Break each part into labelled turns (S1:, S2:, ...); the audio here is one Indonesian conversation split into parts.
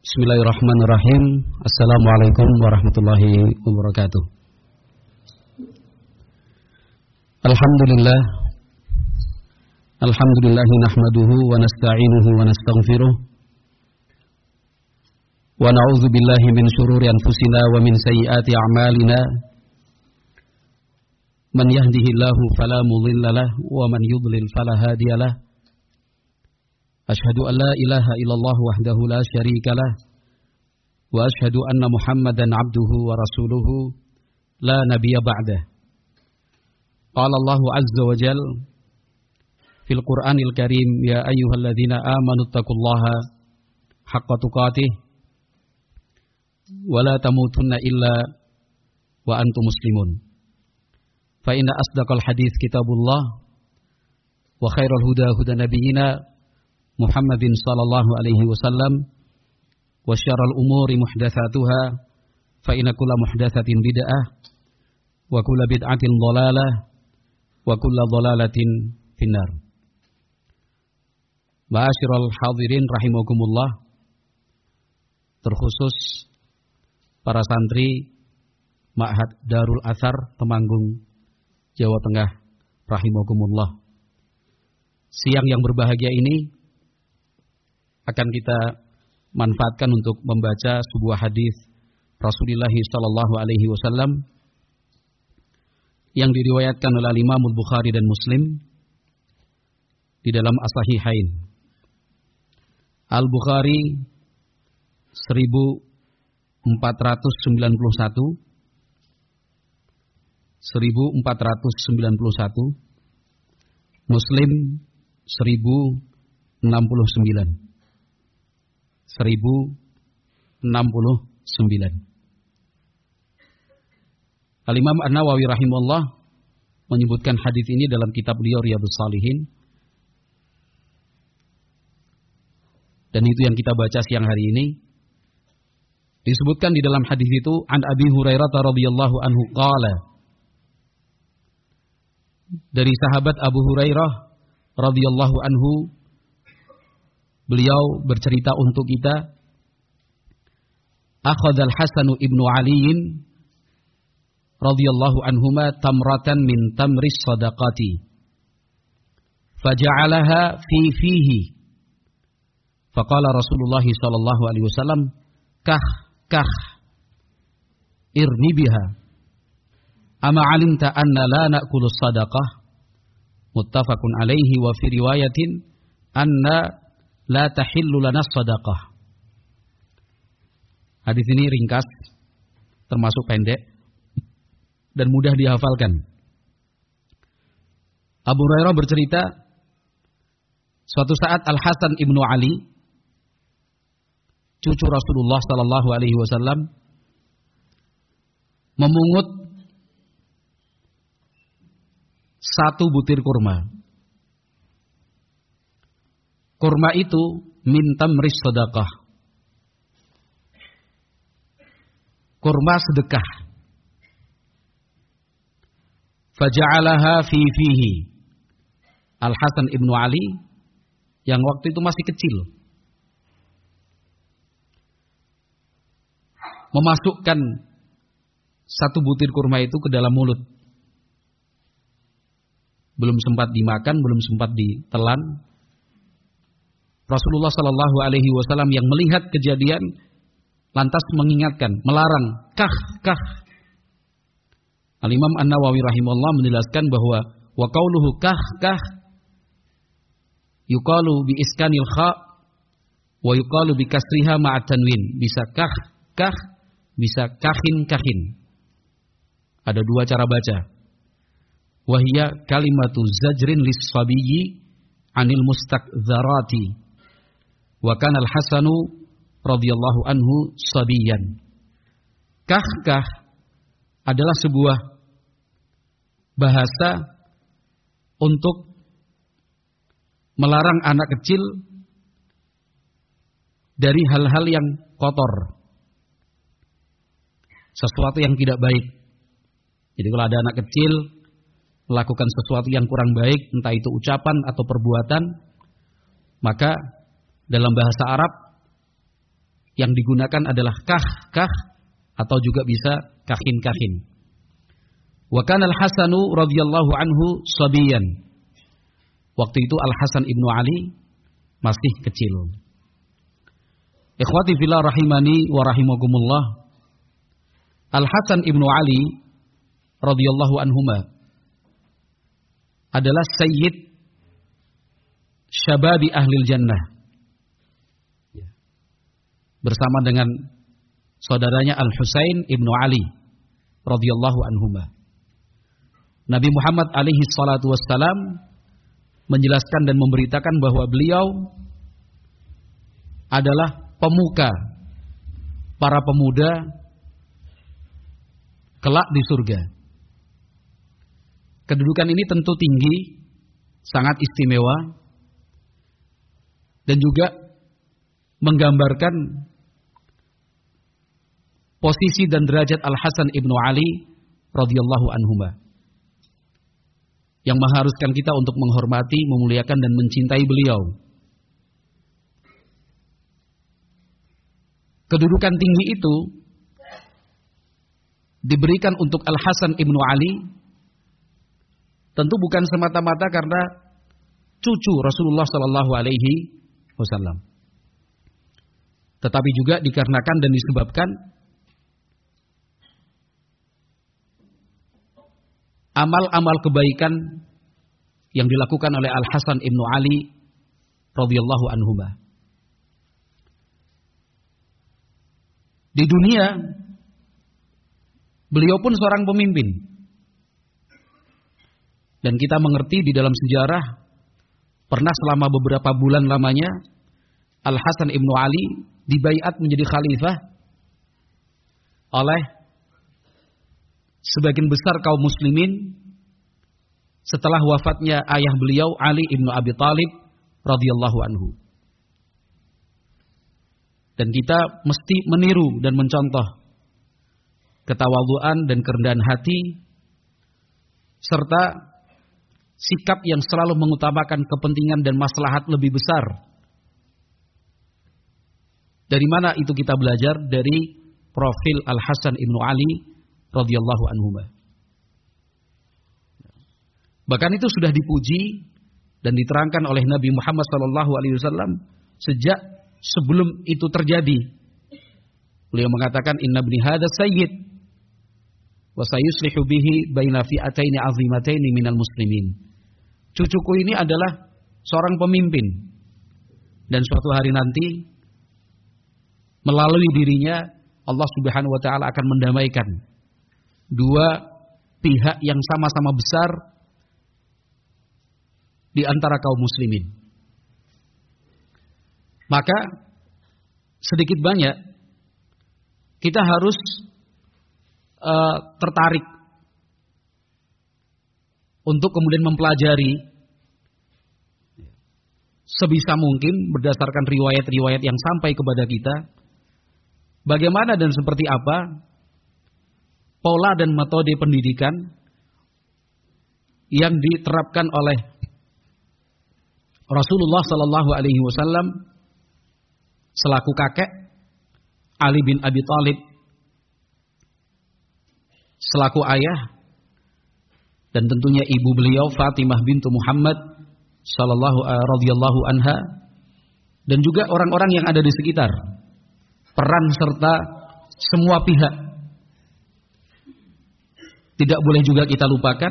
S1: Bismillahirrahmanirrahim. Assalamualaikum warahmatullahi wabarakatuh. Alhamdulillah. Alhamdulillahi nahmaduhu wa nasta'inuhu wa nastaghfiruh. Wa na'udzu billahi min syururi anfusina wa min sayyiati a'malina. Man yahdihillahu fala mudilla lahu wa man yudlil fala hadiyalah. Ashhadu an la ilaha illallah wahdahu la syarika lah wa ashhadu anna Muhammadan abduhu wa rasuluhu la nabiyya ba'dah. Qala Allah azza wa jalla fil Qur'anil Karim, ya ayyuhalladzina amanu taqullaha haqqa tuqatih wa la tamutunna illa wa antum muslimun. Fa inna asdaqal hadits kitabullah wa khairal huda huda nabiyyina Muhammadin sallallahu alaihi wasallam wa syarrul umuri muhdatsatuha fa inna kulla muhdatsatin bid'ah wa kulla bid'atin dhalalah wa kulla dhalalatin finnar. Ma'asyiral hadirin rahimakumullah, terkhusus para santri Ma'had Darul Athar Temanggung, Jawa Tengah rahimakumullah. Siang yang berbahagia ini akan kita manfaatkan untuk membaca sebuah hadis Rasulullah sallallahu alaihi wasallam yang diriwayatkan oleh Imam Bukhari dan Muslim di dalam As-Sahihain. Al-Bukhari 1491, Muslim 1069. Al-Imam An-Nawawi rahimahullah menyebutkan hadis ini dalam kitab beliau Riyadhus Shalihin. Dan itu yang kita baca siang hari ini. Disebutkan di dalam hadis itu, an Abi Hurairah radhiyallahu anhu qala, dari sahabat Abu Hurairah radhiyallahu anhu, beliau bercerita untuk kita, akhadhal Hasan ibnu Ali radhiyallahu anhuma tamratan min tamris sadaqati faja'alaha fi fihi faqala Rasulullah sallallahu alaihi wasallam kah irni biha ama alimta anna la na'kulu sadaqah muttafaqun alaihi wa fi riwayatin anna la tahillu lana sadaqah. Hadis ini ringkas, termasuk pendek dan mudah dihafalkan. Abu Hurairah bercerita, suatu saat Al-Hasan ibnu Ali, cucu Rasulullah sallallahu alaihi wasallam, memungut satu butir kurma. Kurma itu min tamris sedekah. Kurma sedekah. Faja'alaha fi fihi. Al-Hasan ibnu Ali yang waktu itu masih kecil memasukkan satu butir kurma itu ke dalam mulut. Belum sempat dimakan, belum sempat ditelan. Rasulullah sallallahu alaihi wasallam yang melihat kejadian lantas mengingatkan, melarang, kah. Al-Imam An-Nawawi rahimahullah menjelaskan bahwa wa qauluhu kah yuqalu bi iskanil kha wa yuqalu bi kasriha ma'a tanwin. Bisa kah, bisa kahin. Ada dua cara baca. Wa hiya kalimatu zajrin lis-sabiyyi 'anil mustakdzarati. Wa kana Al-Hasanu radhiyallahu anhu sabiyan. Kah adalah sebuah bahasa untuk melarang anak kecil dari hal-hal yang kotor, sesuatu yang tidak baik. Jadi kalau ada anak kecil melakukan sesuatu yang kurang baik, entah itu ucapan atau perbuatan, maka dalam bahasa Arab yang digunakan adalah kah atau juga bisa kahin. Wa kana Al-Hasanu radhiyallahu anhu sabiyan. Waktu itu Al-Hasan ibnu Ali masih kecil. Ikhwati fillah rahimani wa rahimakumullah. Al-Hasan ibnu Ali radhiyallahu anhuma adalah sayyid syababi ahlil jannah. Bersama dengan saudaranya Al-Husain ibnu Ali radhiyallahu anhuma. Nabi Muhammad alaihi salatu wassalam menjelaskan dan memberitakan bahwa beliau adalah pemuka para pemuda kelak di surga. Kedudukan ini tentu tinggi, sangat istimewa, dan juga menggambarkan posisi dan derajat Al-Hasan ibnu Ali radhiyallahu anhuma, yang mengharuskan kita untuk menghormati, memuliakan dan mencintai beliau. Kedudukan tinggi itu diberikan untuk Al-Hasan ibnu Ali tentu bukan semata-mata karena cucu Rasulullah sallallahu alaihi wasallam, tetapi juga dikarenakan dan disebabkan amal-amal kebaikan yang dilakukan oleh Al-Hasan ibnu Ali radhiyallahu anhuma. Di dunia beliau pun seorang pemimpin, dan kita mengerti di dalam sejarah pernah selama beberapa bulan lamanya Al-Hasan ibnu Ali dibaiat menjadi khalifah oleh sebagian besar kaum muslimin setelah wafatnya ayah beliau Ali ibnu Abi Thalib radhiyallahu anhu. Dan kita mesti meniru dan mencontoh ketawaduan dan kerendahan hati serta sikap yang selalu mengutamakan kepentingan dan maslahat lebih besar. Dari mana itu kita belajar? Dari profil Al-Hasan ibnu Ali radhiyallahu anhuma. Bahkan itu sudah dipuji dan diterangkan oleh Nabi Muhammad sallallahu alaihi wasallam sejak sebelum itu terjadi. Beliau mengatakan inna ibni hadza sayyid wa sayuslihu bihi baina fi'ataini 'azimataini minal muslimin. Cucuku ini adalah seorang pemimpin, dan suatu hari nanti melalui dirinya Allah Subhanahu wa taala akan mendamaikan dua pihak yang sama-sama besar di antara kaum muslimin. Maka sedikit banyak kita harus tertarik untuk kemudian mempelajari sebisa mungkin berdasarkan riwayat-riwayat yang sampai kepada kita, bagaimana dan seperti apa pola dan metode pendidikan yang diterapkan oleh Rasulullah sallallahu alaihi wasallam selaku kakek, Ali bin Abi Thalib selaku ayah, dan tentunya ibu beliau Fatimah bintu Muhammad radhiyallahu anha, dan juga orang-orang yang ada di sekitar, peran serta semua pihak. Tidak boleh juga kita lupakan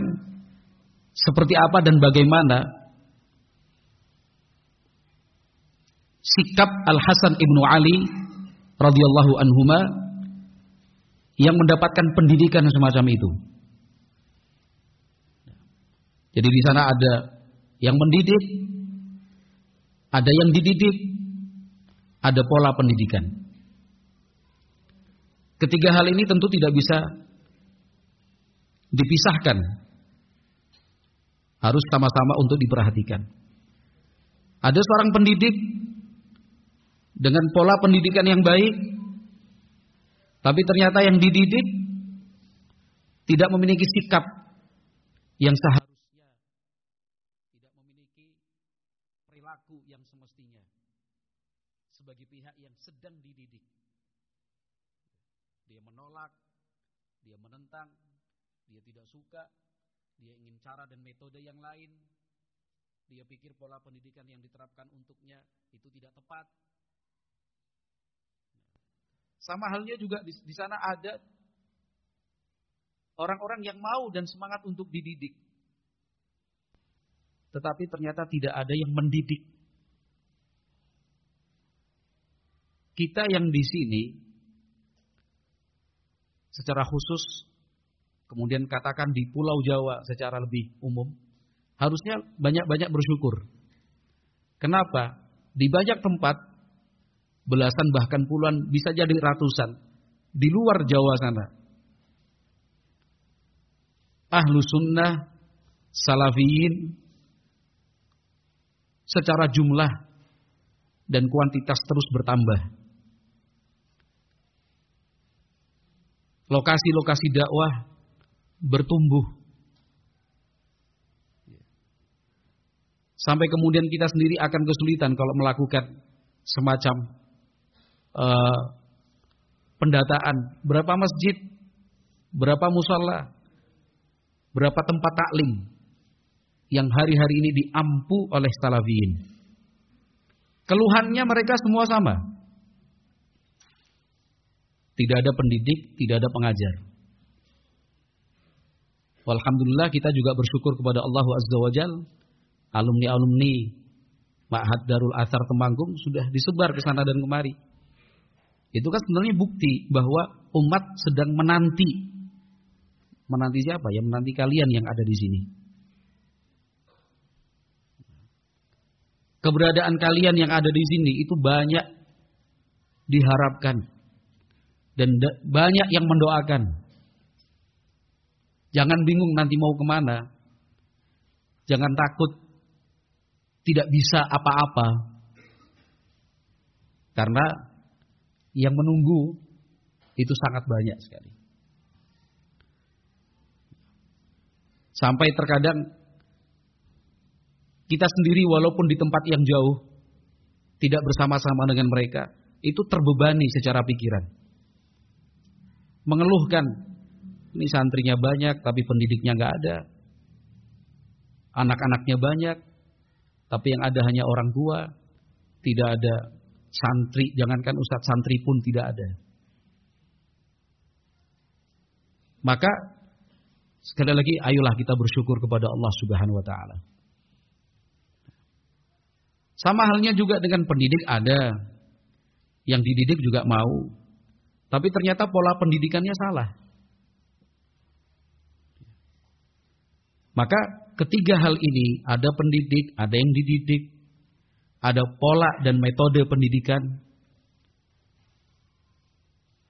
S1: seperti apa dan bagaimana sikap Al-Hasan ibnu Ali radhiyallahu anhuma yang mendapatkan pendidikan semacam itu. Jadi di sana ada yang mendidik, ada yang dididik, ada pola pendidikan. Ketiga hal ini tentu tidak bisa dipisahkan, harus sama-sama untuk diperhatikan. Ada seorang pendidik dengan pola pendidikan yang baik, tapi ternyata yang dididik tidak memiliki sikap yang seharusnya, tidak memiliki perilaku yang semestinya, sebagai pihak yang sedang dididik. Dia menolak, dia menentang, dia tidak suka, dia ingin cara dan metode yang lain. Dia pikir pola pendidikan yang diterapkan untuknya itu tidak tepat. Sama halnya juga di sana ada orang-orang yang mau dan semangat untuk dididik. Tetapi ternyata tidak ada yang mendidik. Kita yang di sini secara khusus, kemudian katakan di Pulau Jawa secara lebih umum, harusnya banyak-banyak bersyukur. Kenapa? Di banyak tempat, belasan bahkan puluhan, bisa jadi ratusan, di luar Jawa sana, ahlu sunnah, salafiyin, secara jumlah dan kuantitas terus bertambah. Lokasi-lokasi dakwah bertumbuh. Sampai kemudian kita sendiri akan kesulitan kalau melakukan semacam pendataan. Berapa masjid, berapa musala, berapa tempat taklim yang hari-hari ini diampu oleh salafiyin. Keluhannya mereka semua sama. Tidak ada pendidik, tidak ada pengajar. Alhamdulillah kita juga bersyukur kepada Allah Azza wa Jalla. Alumni-alumni Ma'had Darul Athar Temanggung sudah disebar ke sana dan kemari. Itu kan sebenarnya bukti bahwa umat sedang menanti. Menanti siapa? Ya menanti kalian yang ada di sini. Keberadaan kalian yang ada di sini itu banyak diharapkan. Dan banyak yang mendoakan. Jangan bingung nanti mau kemana. Jangan takut tidak bisa apa-apa. Karena yang menunggu itu sangat banyak sekali. Sampai terkadang kita sendiri walaupun di tempat yang jauh, tidak bersama-sama dengan mereka, itu terbebani secara pikiran. Mengeluhkan, ini santrinya banyak tapi pendidiknya nggak ada. Anak-anaknya banyak, tapi yang ada hanya orang tua. Tidak ada santri, jangankan ustadz santri pun tidak ada. Maka sekali lagi, ayolah kita bersyukur kepada Allah Subhanahu wa Ta'ala. Sama halnya juga dengan pendidik ada. Yang dididik juga mau. Tapi ternyata pola pendidikannya salah. Maka ketiga hal ini, ada pendidik, ada yang dididik, ada pola dan metode pendidikan.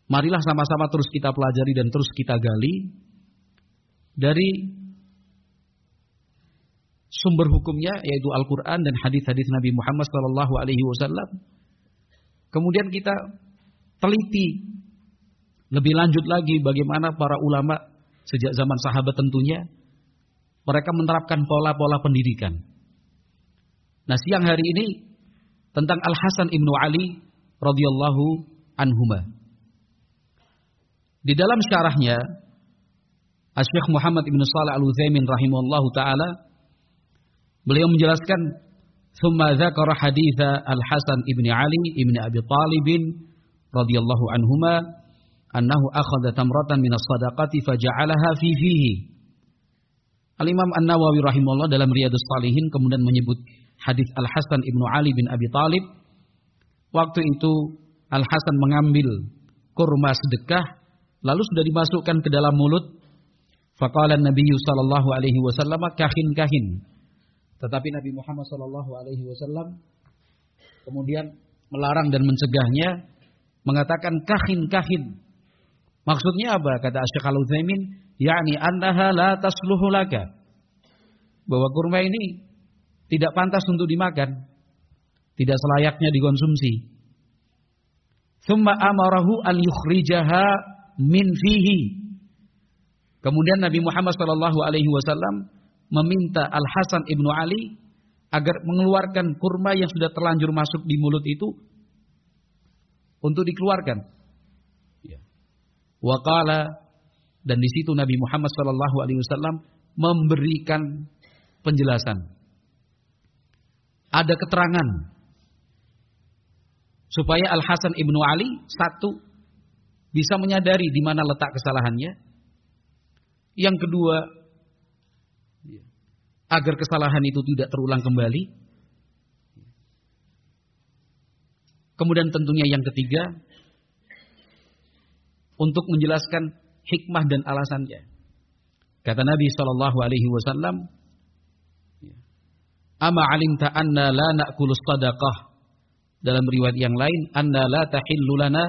S1: Marilah sama-sama terus kita pelajari dan terus kita gali dari sumber hukumnya, yaitu Al-Quran dan hadis-hadis Nabi Muhammad SAW. Kemudian kita teliti lebih lanjut lagi bagaimana para ulama sejak zaman sahabat tentunya mereka menerapkan pola-pola pendidikan. Nah, siang hari ini tentang Al-Hasan ibnu Ali radhiyallahu anhuma. Di dalam syarahnya Asy-Syaikh Muhammad ibnu Shalih Al-Utsaimin rahimahullahu taala, beliau menjelaskan, "Tsumma dzakara haditsa Al-Hasan ibnu Ali ibnu Abi Thalib radhiyallahu anhuma annahu akhadha tamratan min as-sadaqati faja'alaha fi fihi." Al-Imam An-Nawawi rahimahullah dalam Riyadhus Shalihin kemudian menyebut hadis Al-Hasan ibnu Ali bin Abi Thalib. Waktu itu Al-Hasan mengambil kurma sedekah lalu sudah dimasukkan ke dalam mulut. Faqala Nabi sallallahu alaihi wasallam kahin. Tetapi Nabi Muhammad sallallahu alaihi wasallam kemudian melarang dan mencegahnya, mengatakan kahin. Maksudnya apa? Kata Asy-Syaikh Al-Utsaimin, yakni annaha la tasluhu laka. Bahwa kurma ini tidak pantas untuk dimakan, tidak selayaknya dikonsumsi. Tsumma amarahu an yukhrijaha min fihi. Kemudian Nabi Muhammad sallallahu alaihi wasallam meminta Al-Hasan ibnu Ali agar mengeluarkan kurma yang sudah terlanjur masuk di mulut itu untuk dikeluarkan. Ya. Wa qala, dan di situ Nabi Muhammad SAW memberikan penjelasan. Ada keterangan supaya Al Hasan ibnu Ali satu bisa menyadari di mana letak kesalahannya. Yang kedua, agar kesalahan itu tidak terulang kembali. Kemudian tentunya yang ketiga, untuk menjelaskan hikmah dan alasannya. Kata Nabi SAW, "Ama alimta anna la na'kulus sadaqah." Dalam riwayat yang lain, "Anna la tahillu lana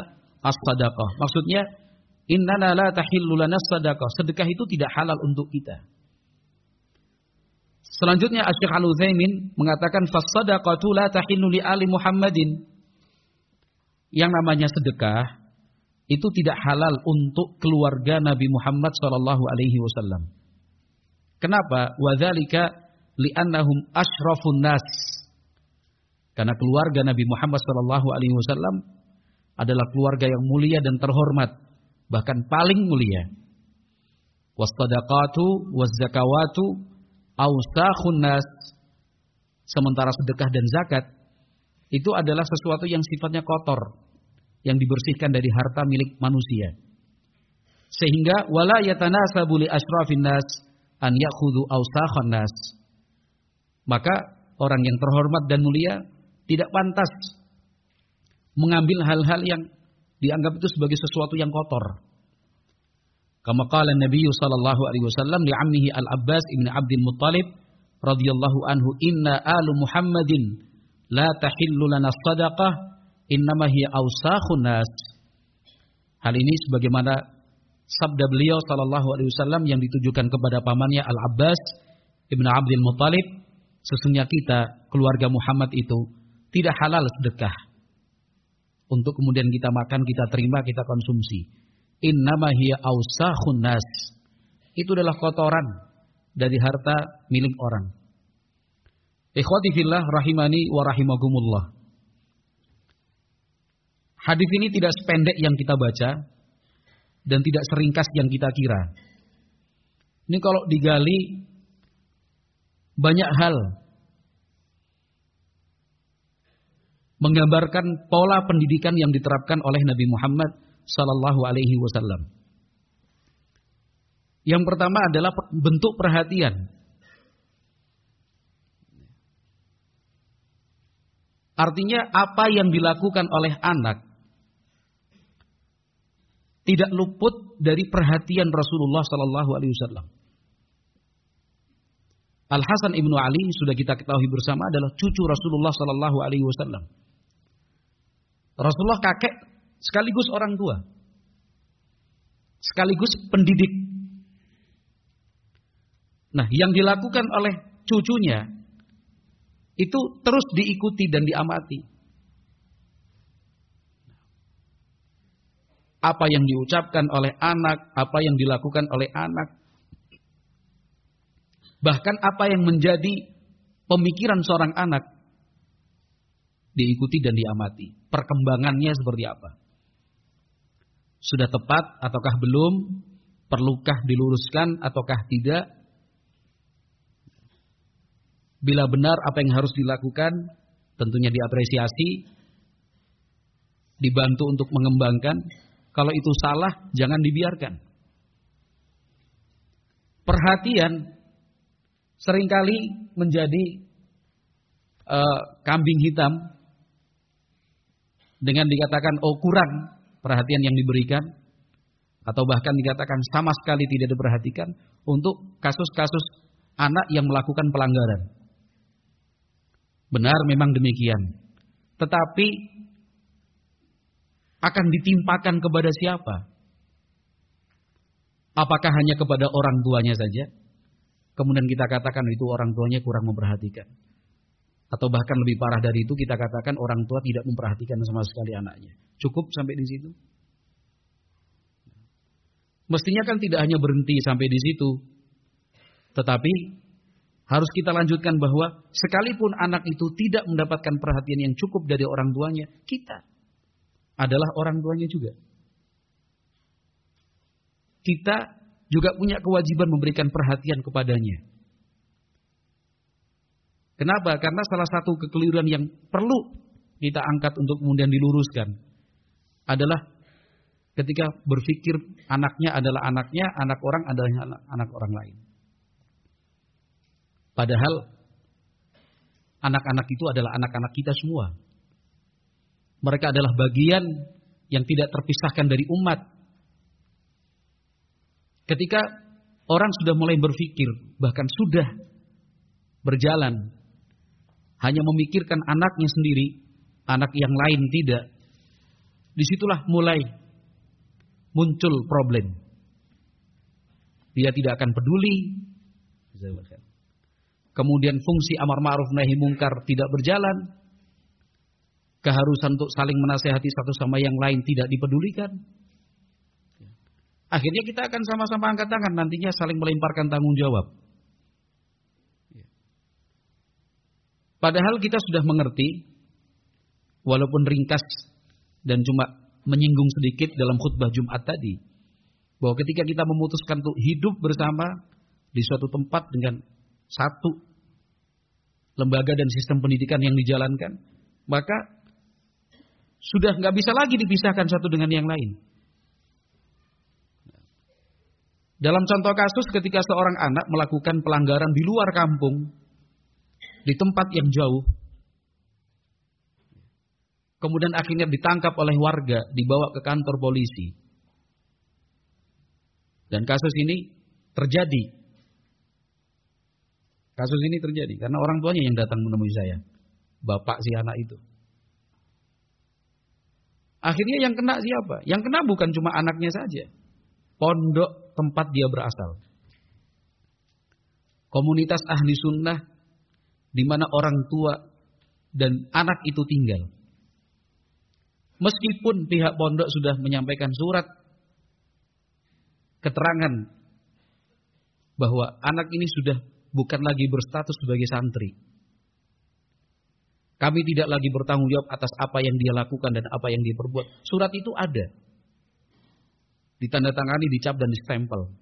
S1: as-sadaqah." Maksudnya, "Innana la tahillu lana as-sadaqah." Sedekah itu tidak halal untuk kita. Selanjutnya Asy-Syaikh Al-Utsaimin mengatakan, "Fas-sadaqatu la tahillu li ali Muhammadin." Yang namanya sedekah itu tidak halal untuk keluarga Nabi Muhammad SAW. Kenapa? Wadzalika li'annahum asyrafun nas. Karena keluarga Nabi Muhammad SAW adalah keluarga yang mulia dan terhormat, bahkan paling mulia. Was-sadaqatu waz-zakawatu awsakhun nas. Sementara sedekah dan zakat itu adalah sesuatu yang sifatnya kotor, yang dibersihkan dari harta milik manusia. Sehingga wala yatanasabu li asyrafin nas an ya'khudhu awsakhan nas. Maka orang yang terhormat dan mulia tidak pantas mengambil hal-hal yang dianggap itu sebagai sesuatu yang kotor. Kama qala Nabi sallallahu alaihi wasallam li ammihi Al-Abbas ibn Abdul Muttalib radhiyallahu anhu, "Inna alu Muhammadin la tahillu lana shadaqah innama hiya awsakhun nas." Hal ini sebagaimana sabda beliau sallallahu alaihi wasallam yang ditujukan kepada pamannya Al-Abbas ibn Abdul Muttalib, sesungguhnya kita keluarga Muhammad itu tidak halal sedekah untuk kemudian kita makan, kita terima, kita konsumsi. Innama hiya awsakhun nas. Itu adalah kotoran dari harta milik orang. Ikhwati fillah rahimani wa rahimakumullah. Hadis ini tidak sependek yang kita baca dan tidak seringkas yang kita kira. Ini kalau digali banyak hal menggambarkan pola pendidikan yang diterapkan oleh Nabi Muhammad sallallahu alaihi wasallam. Yang pertama adalah bentuk perhatian. Artinya apa yang dilakukan oleh anak tidak luput dari perhatian Rasulullah sallallahu alaihi wasallam. Al Hasan ibnu Ali sudah kita ketahui bersama adalah cucu Rasulullah sallallahu alaihi wasallam. Rasulullah kakek sekaligus orang tua, sekaligus pendidik. Nah, yang dilakukan oleh cucunya itu terus diikuti dan diamati. Apa yang diucapkan oleh anak, apa yang dilakukan oleh anak, bahkan apa yang menjadi pemikiran seorang anak diikuti dan diamati. Perkembangannya seperti apa? Sudah tepat ataukah belum? Perlukah diluruskan ataukah tidak? Bila benar apa yang harus dilakukan, tentunya diapresiasi, dibantu untuk mengembangkan. Kalau itu salah, jangan dibiarkan. Perhatian seringkali menjadi kambing hitam dengan dikatakan oh kurang perhatian yang diberikan, atau bahkan dikatakan sama sekali tidak diperhatikan untuk kasus-kasus anak yang melakukan pelanggaran. Benar memang demikian. Tetapi akan ditimpakan kepada siapa? Apakah hanya kepada orang tuanya saja? Kemudian kita katakan itu orang tuanya kurang memperhatikan. Atau bahkan lebih parah dari itu kita katakan orang tua tidak memperhatikan sama sekali anaknya. Cukup sampai di situ? Mestinya kan tidak hanya berhenti sampai di situ. Tetapi harus kita lanjutkan bahwa sekalipun anak itu tidak mendapatkan perhatian yang cukup dari orang tuanya, kita adalah orang tuanya juga. Kita juga punya kewajiban memberikan perhatian kepadanya. Kenapa? Karena salah satu kekeliruan yang perlu kita angkat untuk kemudian diluruskan adalah ketika berpikir anaknya adalah anaknya, anak orang adalah anak orang lain. Padahal anak-anak itu adalah anak-anak kita semua. Mereka adalah bagian yang tidak terpisahkan dari umat. Ketika orang sudah mulai berpikir, bahkan sudah berjalan, hanya memikirkan anaknya sendiri, anak yang lain tidak, disitulah mulai muncul problem. Dia tidak akan peduli. Kemudian fungsi amar ma'ruf nahi mungkar tidak berjalan. Keharusan untuk saling menasehati satu sama yang lain tidak dipedulikan. Akhirnya kita akan sama-sama angkat tangan, nantinya saling melemparkan tanggung jawab. Padahal kita sudah mengerti, walaupun ringkas dan cuma menyinggung sedikit dalam khutbah Jumat tadi, bahwa ketika kita memutuskan untuk hidup bersama di suatu tempat dengan satu lembaga dan sistem pendidikan yang dijalankan, maka sudah nggak bisa lagi dipisahkan satu dengan yang lain. Dalam contoh kasus ketika seorang anak melakukan pelanggaran di luar kampung, di tempat yang jauh, kemudian akhirnya ditangkap oleh warga, dibawa ke kantor polisi. Dan kasus ini terjadi. Kasus ini terjadi karena orang tuanya yang datang menemui saya. Bapak si anak itu. Akhirnya yang kena siapa? Yang kena bukan cuma anaknya saja. Pondok tempat dia berasal. Komunitas ahli sunnah di mana orang tua dan anak itu tinggal. Meskipun pihak pondok sudah menyampaikan surat keterangan bahwa anak ini sudah bukan lagi berstatus sebagai santri. Kami tidak lagi bertanggung jawab atas apa yang dia lakukan dan apa yang dia perbuat. Surat itu ada. Ditandatangani, dicap dan distempel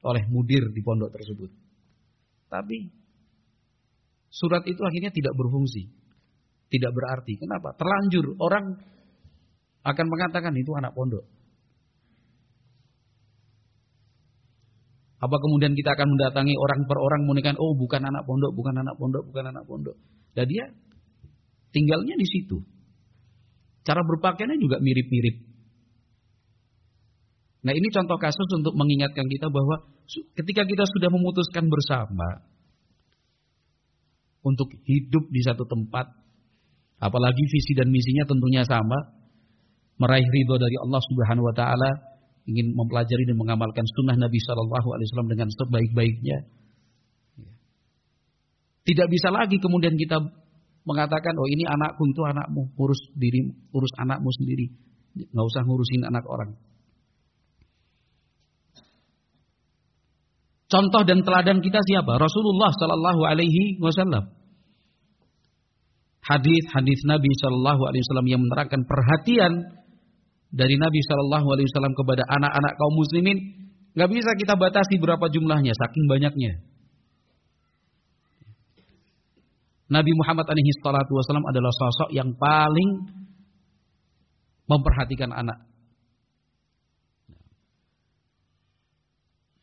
S1: oleh mudir di pondok tersebut. Tapi surat itu akhirnya tidak berfungsi. Tidak berarti. Kenapa? Terlanjur. Orang akan mengatakan itu anak pondok. Apa kemudian kita akan mendatangi orang per orang mengatakan, oh bukan anak pondok, bukan anak pondok, bukan anak pondok. Dan dia tinggalnya di situ. Cara berpakaiannya juga mirip-mirip. Nah ini contoh kasus untuk mengingatkan kita bahwa ketika kita sudah memutuskan bersama untuk hidup di satu tempat, apalagi visi dan misinya tentunya sama, meraih ridho dari Allah Subhanahu Wa Taala, ingin mempelajari dan mengamalkan sunnah Nabi Shallallahu Alaihi Wasallam dengan sebaik-baiknya. Tidak bisa lagi kemudian kita mengatakan, oh ini anakku, itu anakmu, urus diri, urus anakmu sendiri, nggak usah ngurusin anak orang. Contoh dan teladan kita siapa? Rasulullah Shallallahu Alaihi Wasallam. Hadis Nabi Shallallahu Alaihi Wasallam yang menerangkan perhatian dari Nabi Shallallahu Alaihi Wasallam kepada anak-anak kaum muslimin, nggak bisa kita batasi berapa jumlahnya, saking banyaknya. Nabi Muhammad alaihi salatu wasallam adalah sosok yang paling memperhatikan anak.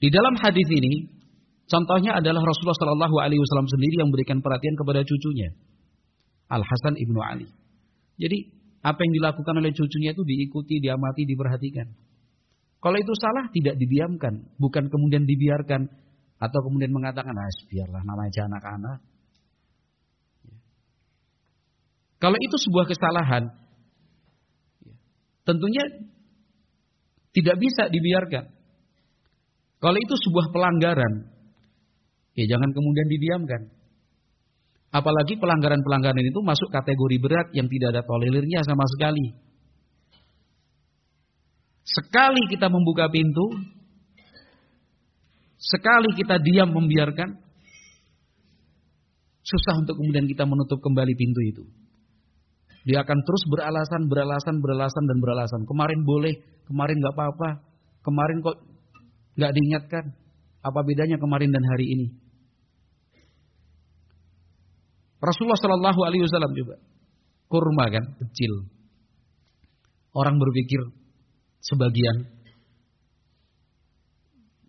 S1: Di dalam hadis ini, contohnya adalah Rasulullah Shallallahu Alaihi Wasallam sendiri yang memberikan perhatian kepada cucunya, Al Hasan ibnu Ali. Jadi apa yang dilakukan oleh cucunya itu diikuti, diamati, diperhatikan. Kalau itu salah tidak didiamkan, bukan kemudian dibiarkan atau kemudian mengatakan, biarlah namanya anak-anak. Kalau itu sebuah kesalahan, tentunya tidak bisa dibiarkan. Kalau itu sebuah pelanggaran, ya jangan kemudian didiamkan. Apalagi pelanggaran-pelanggaran itu masuk kategori berat yang tidak ada tolerirnya sama sekali. Sekali kita membuka pintu, sekali kita diam membiarkan, susah untuk kemudian kita menutup kembali pintu itu. Dia akan terus beralasan. Kemarin boleh, kemarin nggak apa-apa, kemarin kok nggak diingatkan. Apa bedanya kemarin dan hari ini? Rasulullah Shallallahu Alaihi Wasallam juga kurma kan kecil. Orang berpikir sebagian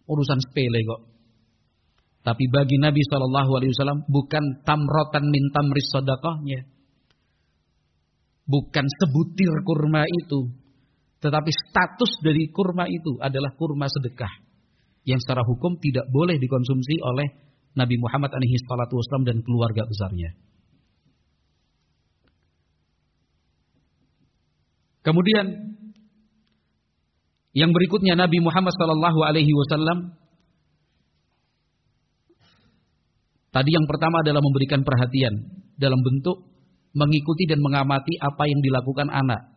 S1: urusan sepele kok. Tapi bagi Nabi Shallallahu Alaihi Wasallam bukan tamrotan min tamris sedekahnya, bukan sebutir kurma itu, tetapi status dari kurma itu adalah kurma sedekah yang secara hukum tidak boleh dikonsumsi oleh Nabi Muhammad alaihi salatu wasallam dan keluarga besarnya. Kemudian yang berikutnya Nabi Muhammad sallallahu alaihi wasallam tadi yang pertama adalah memberikan perhatian dalam bentuk mengikuti dan mengamati apa yang dilakukan anak.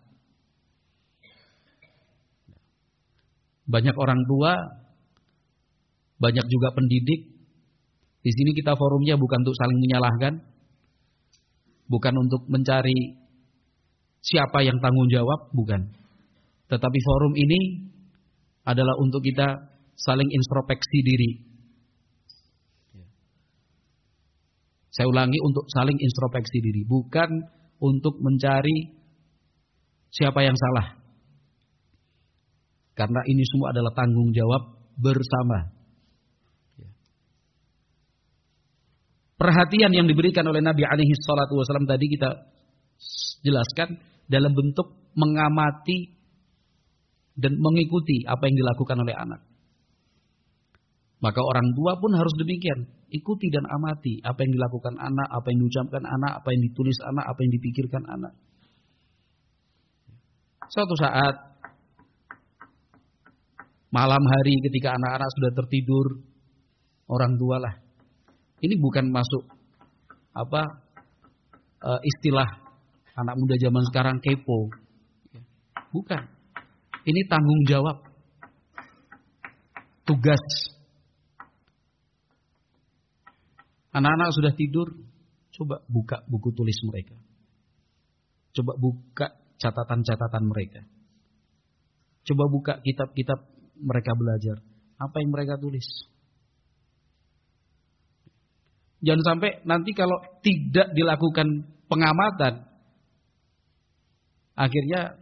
S1: Banyak orang tua, banyak juga pendidik. Di sini kita forumnya bukan untuk saling menyalahkan, bukan untuk mencari siapa yang tanggung jawab, bukan. Tetapi forum ini adalah untuk kita saling introspeksi diri. Saya ulangi, untuk saling introspeksi diri, bukan untuk mencari siapa yang salah. Karena ini semua adalah tanggung jawab bersama. Perhatian yang diberikan oleh Nabi alaihi salatu wasallam tadi kita jelaskan dalam bentuk mengamati dan mengikuti apa yang dilakukan oleh anak. Maka orang tua pun harus demikian, ikuti dan amati apa yang dilakukan anak, apa yang diucapkan anak, apa yang ditulis anak, apa yang dipikirkan anak. Suatu saat malam hari ketika anak-anak sudah tertidur, orang tua lah. Ini bukan masuk istilah anak muda zaman sekarang kepo. Bukan. Ini tanggung jawab. Tugas. Anak-anak sudah tidur, coba buka buku tulis mereka. Coba buka catatan-catatan mereka. Coba buka kitab-kitab mereka belajar. Apa yang mereka tulis? Jangan sampai nanti kalau tidak dilakukan pengamatan, akhirnya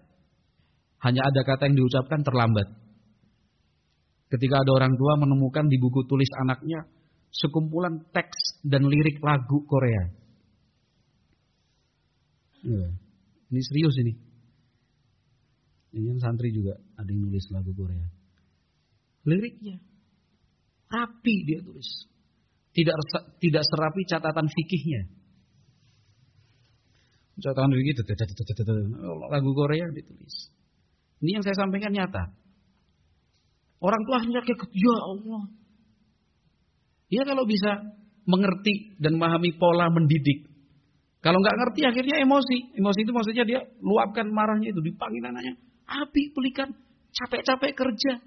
S1: hanya ada kata yang diucapkan terlambat. Ketika ada orang tua menemukan di buku tulis anaknya sekumpulan teks dan lirik lagu Korea. Ini serius ini. Ini yang santri juga ada yang nulis lagu Korea. Liriknya rapi dia tulis. Tidak serapi catatan fikihnya. Catatan fikih lagu Korea ditulis. Ini yang saya sampaikan nyata. Orang tua hanya kayak, ya Allah. Dia kalau bisa mengerti dan memahami pola mendidik. Kalau nggak ngerti akhirnya emosi. Emosi itu maksudnya dia luapkan marahnya itu, dipanggil anaknya. Abi, pelikan, capek-capek kerja.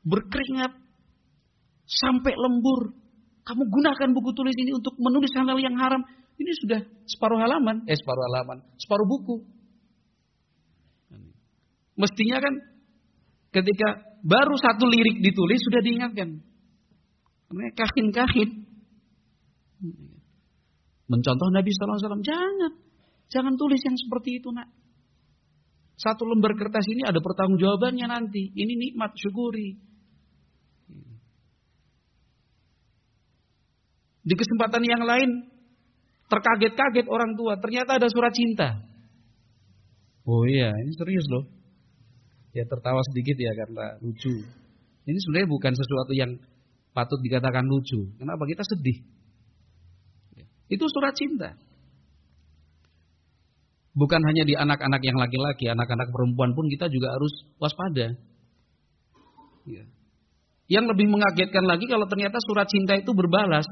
S1: Berkeringat. Sampai lembur. Kamu gunakan buku tulis ini untuk menulis hal yang haram. Ini sudah separuh buku. Mestinya kan ketika baru satu lirik ditulis sudah diingatkan. Namanya kahin-kahin. Mencontoh Nabi SAW. Jangan tulis yang seperti itu, nak. Satu lembar kertas ini ada pertanggungjawabannya nanti. Ini nikmat, syukuri. Di kesempatan yang lain, terkaget-kaget orang tua. Ternyata ada surat cinta. Oh iya, ini serius loh. Ya tertawa sedikit ya karena lucu. Ini sebenarnya bukan sesuatu yang patut dikatakan lucu. Kenapa? Kita sedih. Itu surat cinta. Bukan hanya di anak-anak yang laki-laki, anak-anak perempuan pun kita juga harus waspada. Ya. Yang lebih mengagetkan lagi kalau ternyata surat cinta itu berbalas.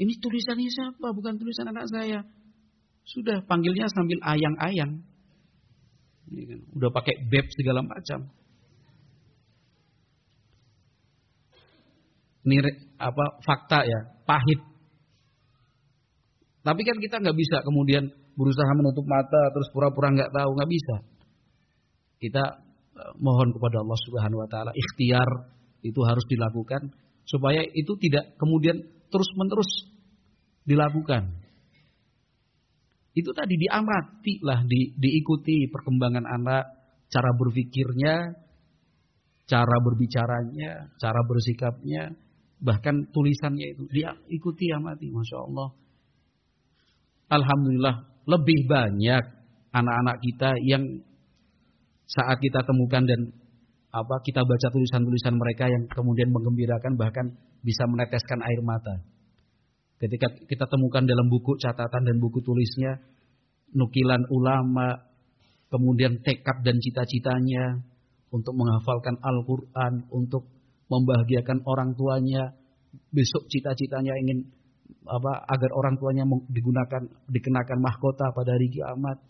S1: Ini tulisannya siapa? Bukan tulisan anak saya. Sudah panggilnya sambil ayang-ayang. Ini kan, udah pakai beb segala macam. Ini fakta ya, pahit. Tapi kan kita nggak bisa kemudian berusaha menutup mata terus pura-pura nggak tahu, nggak bisa. Kita mohon kepada Allah Subhanahu Wa Taala, ikhtiar itu harus dilakukan supaya itu tidak kemudian terus-menerus dilakukan. Itu tadi diamati lah, diikuti perkembangan anak, cara berpikirnya, cara berbicaranya, cara bersikapnya, bahkan tulisannya itu diikuti, amati, masya Allah. Alhamdulillah lebih banyak anak-anak kita yang saat kita temukan dan kita baca tulisan-tulisan mereka yang kemudian menggembirakan, bahkan bisa meneteskan air mata. Ketika kita temukan dalam buku catatan dan buku tulisnya nukilan ulama, kemudian tekad dan cita-citanya untuk menghafalkan Al-Quran, untuk membahagiakan orang tuanya, besok cita-citanya ingin agar orang tuanya dikenakan mahkota pada hari kiamat,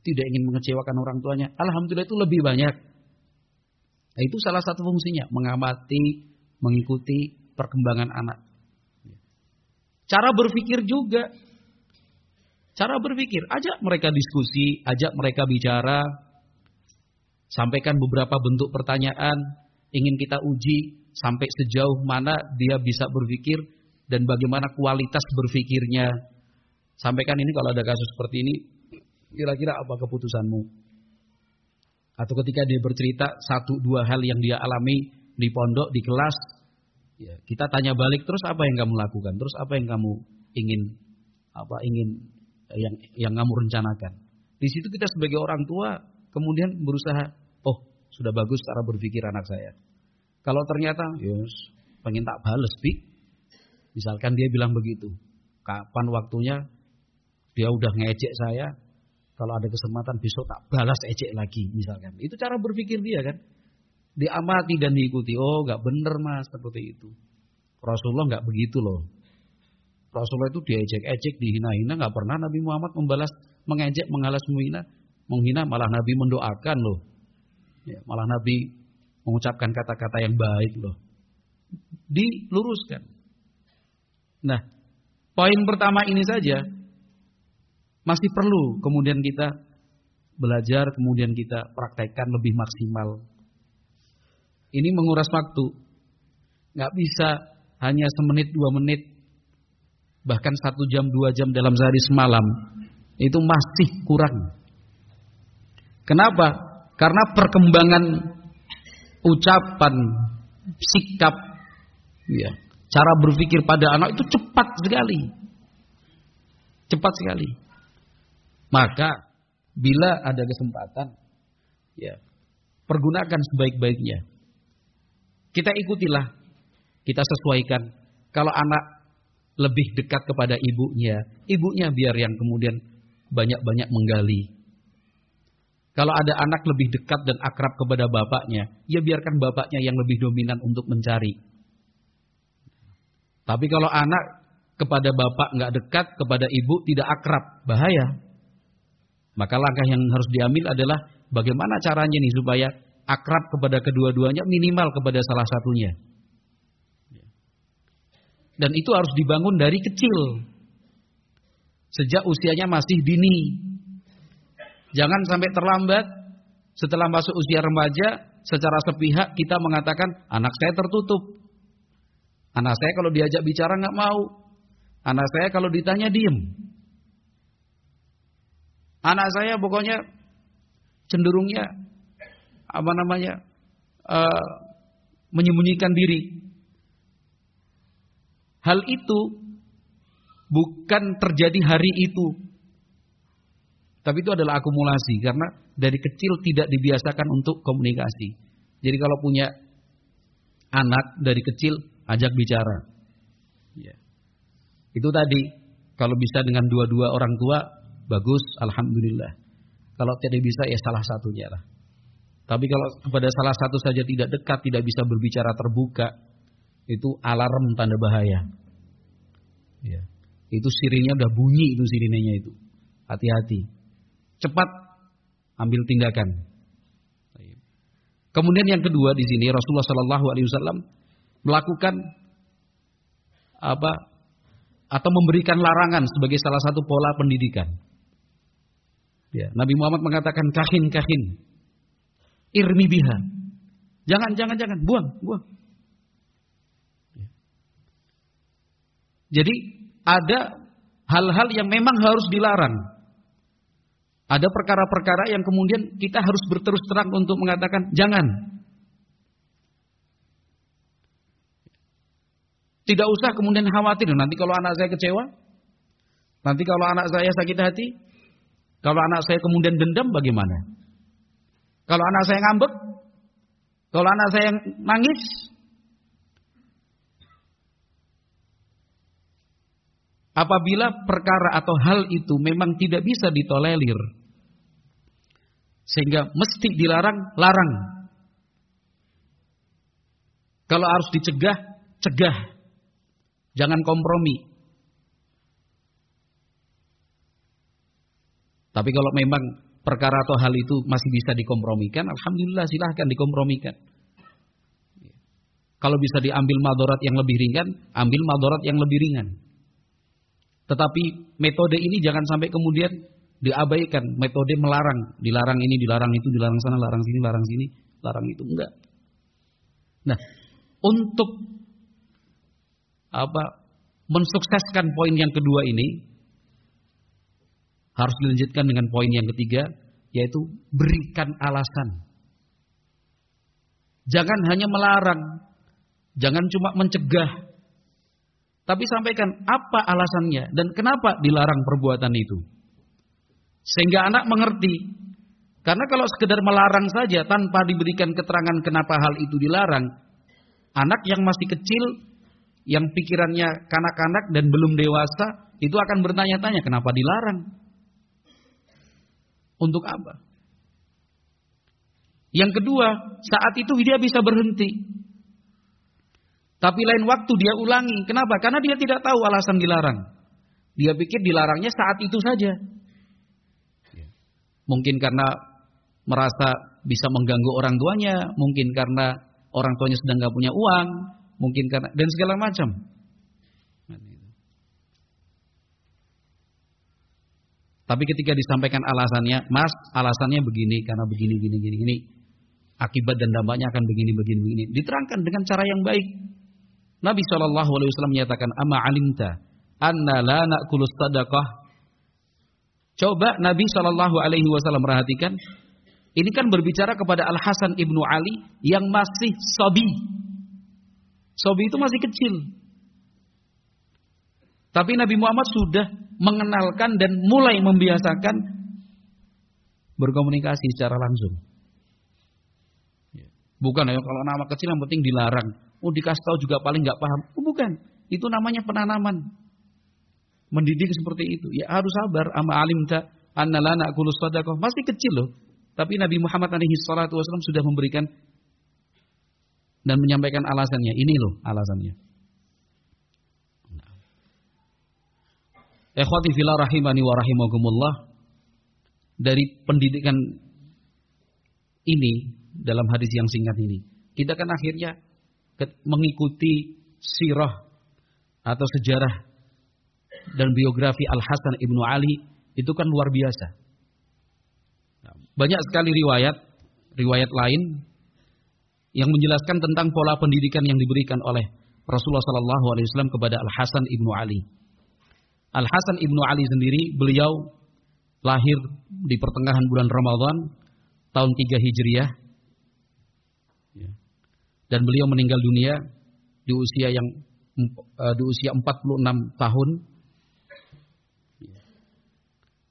S1: tidak ingin mengecewakan orang tuanya. Alhamdulillah itu lebih banyak. Nah, itu salah satu fungsinya, mengamati, mengikuti perkembangan anak. Cara berpikir juga. Cara berpikir, ajak mereka diskusi, ajak mereka bicara, sampaikan beberapa bentuk pertanyaan, ingin kita uji sampai sejauh mana dia bisa berpikir dan bagaimana kualitas berpikirnya. Sampaikan ini kalau ada kasus seperti ini, kira-kira apa keputusanmu? Atau ketika dia bercerita 1-2 hal yang dia alami di pondok, di kelas, ya, kita tanya balik, terus apa yang kamu lakukan? Terus apa yang kamu ingin yang kamu rencanakan? Di situ kita sebagai orang tua kemudian berusaha, oh sudah bagus cara berpikir anak saya. Kalau ternyata, yes, pengen tak bales, misalkan dia bilang begitu, kapan waktunya dia udah ngejek saya, kalau ada kesempatan besok tak balas ejek lagi, misalkan. Itu cara berpikir dia kan. Diamati dan diikuti. Oh, nggak bener mas seperti itu. Rasulullah nggak begitu loh. Rasulullah itu diejek-ejek, dihina-hina, nggak pernah Nabi Muhammad mengejek, mengalas, menghina, malah Nabi mendoakan loh. Ya, malah Nabi mengucapkan kata-kata yang baik loh. Diluruskan. Nah, poin pertama ini saja masih perlu kemudian kita belajar, kemudian kita praktekkan lebih maksimal. Ini menguras waktu. Nggak bisa hanya semenit, 2 menit, bahkan 1 jam, 2 jam dalam sehari semalam. Itu masih kurang. Kenapa? Karena perkembangan ucapan, sikap, ya, cara berpikir pada anak itu cepat sekali. Cepat sekali. Maka bila ada kesempatan, ya, pergunakan sebaik-baiknya. Kita ikutilah, kita sesuaikan. Kalau anak lebih dekat kepada ibunya biar yang kemudian banyak-banyak menggali. Kalau ada anak lebih dekat dan akrab kepada bapaknya, ya biarkan bapaknya yang lebih dominan untuk mencari. Tapi kalau anak kepada bapak nggak dekat, kepada ibu tidak akrab, bahaya. Maka langkah yang harus diambil adalah bagaimana caranya nih supaya akrab kepada kedua-duanya, minimal kepada salah satunya. Dan itu harus dibangun dari kecil. Sejak usianya masih dini. Jangan sampai terlambat. Setelah masuk usia remaja, secara sepihak kita mengatakan, anak saya tertutup. Anak saya kalau diajak bicara nggak mau. Anak saya kalau ditanya diem. Anak saya pokoknya cenderungnya menyembunyikan diri. Hal itu bukan terjadi hari itu, tapi itu adalah akumulasi karena dari kecil tidak dibiasakan untuk komunikasi. Jadi kalau punya anak dari kecil, ajak bicara. Ya. Itu tadi, kalau bisa dengan dua-dua orang tua, bagus, alhamdulillah. Kalau tidak bisa, ya salah satunya lah. Tapi kalau kepada salah satu saja tidak dekat, tidak bisa berbicara terbuka, itu alarm tanda bahaya. Ya. Itu sirinnya udah bunyi, itu sirinenya itu. Hati-hati. Cepat ambil tindakan. Kemudian yang kedua di sini Rasulullah SAW melakukan atau memberikan larangan sebagai salah satu pola pendidikan. Ya, Nabi Muhammad mengatakan kahin, irmi biha. Jangan, buang. Ya. Jadi ada hal-hal yang memang harus dilarang. Ada perkara-perkara yang kemudian kita harus berterus terang untuk mengatakan jangan. Tidak usah kemudian khawatir, nanti kalau anak saya kecewa, nanti kalau anak saya sakit hati, kalau anak saya kemudian dendam bagaimana? Kalau anak saya ngambek, kalau anak saya nangis, apabila perkara atau hal itu memang tidak bisa ditolerir, sehingga mesti dilarang, larang. Kalau harus dicegah, cegah. Jangan kompromi. Tapi kalau memang perkara atau hal itu masih bisa dikompromikan, alhamdulillah silahkan dikompromikan. Kalau bisa diambil madarat yang lebih ringan, ambil madarat yang lebih ringan. Tetapi metode ini jangan sampai kemudian diabaikan. Metode melarang, dilarang ini, dilarang itu, dilarang sana, larang sini, larang itu, enggak. Nah, untuk mensukseskan poin yang kedua ini harus dilanjutkan dengan poin yang ketiga, yaitu berikan alasan. Jangan hanya melarang, jangan cuma mencegah, tapi sampaikan apa alasannya dan kenapa dilarang perbuatan itu, sehingga anak mengerti. Karena kalau sekedar melarang saja tanpa diberikan keterangan kenapa hal itu dilarang, anak yang masih kecil, yang pikirannya kanak-kanak dan belum dewasa, itu akan bertanya-tanya kenapa dilarang. Untuk apa? Yang kedua, saat itu dia bisa berhenti. Tapi lain waktu dia ulangi. Kenapa? Karena dia tidak tahu alasan dilarang. Dia pikir dilarangnya saat itu saja. Mungkin karena merasa bisa mengganggu orang tuanya, mungkin karena orang tuanya sedang gak punya uang, mungkin karena dan segala macam. Tapi ketika disampaikan alasannya, Mas, alasannya begini karena begini, gini. Akibat dan dampaknya akan begini. Diterangkan dengan cara yang baik. Nabi SAW menyatakan, "Ama alimta anna la na'kulus sadaqah." Coba Nabi SAW perhatikan. Ini kan berbicara kepada Al Hasan ibnu Ali yang masih sobi. Sobi itu masih kecil. Tapi Nabi Muhammad sudah mengenalkan dan mulai membiasakan berkomunikasi secara langsung. Bukan ya kalau nama kecil yang penting dilarang. Dikasih tahu juga paling nggak paham. Bukan. Itu namanya penanaman. Mendidik seperti itu. Ya harus sabar. Ama alimta anna la na'kulu sadaqah. Masih kecil loh. Tapi Nabi Muhammad SAW sudah memberikan dan menyampaikan alasannya. Ini loh alasannya. Ikhwati fillah rahimani wa rahimakumullah. Dari pendidikan ini, dalam hadis yang singkat ini, kita kan akhirnya mengikuti sirah atau sejarah dan biografi Al Hasan ibnu Ali. Itu kan luar biasa. Banyak sekali riwayat lain yang menjelaskan tentang pola pendidikan yang diberikan oleh Rasulullah SAW kepada Al Hasan ibnu Ali. Al Hasan ibnu Ali sendiri, beliau lahir di pertengahan bulan Ramadan tahun 3 Hijriah, dan beliau meninggal dunia di usia 46 tahun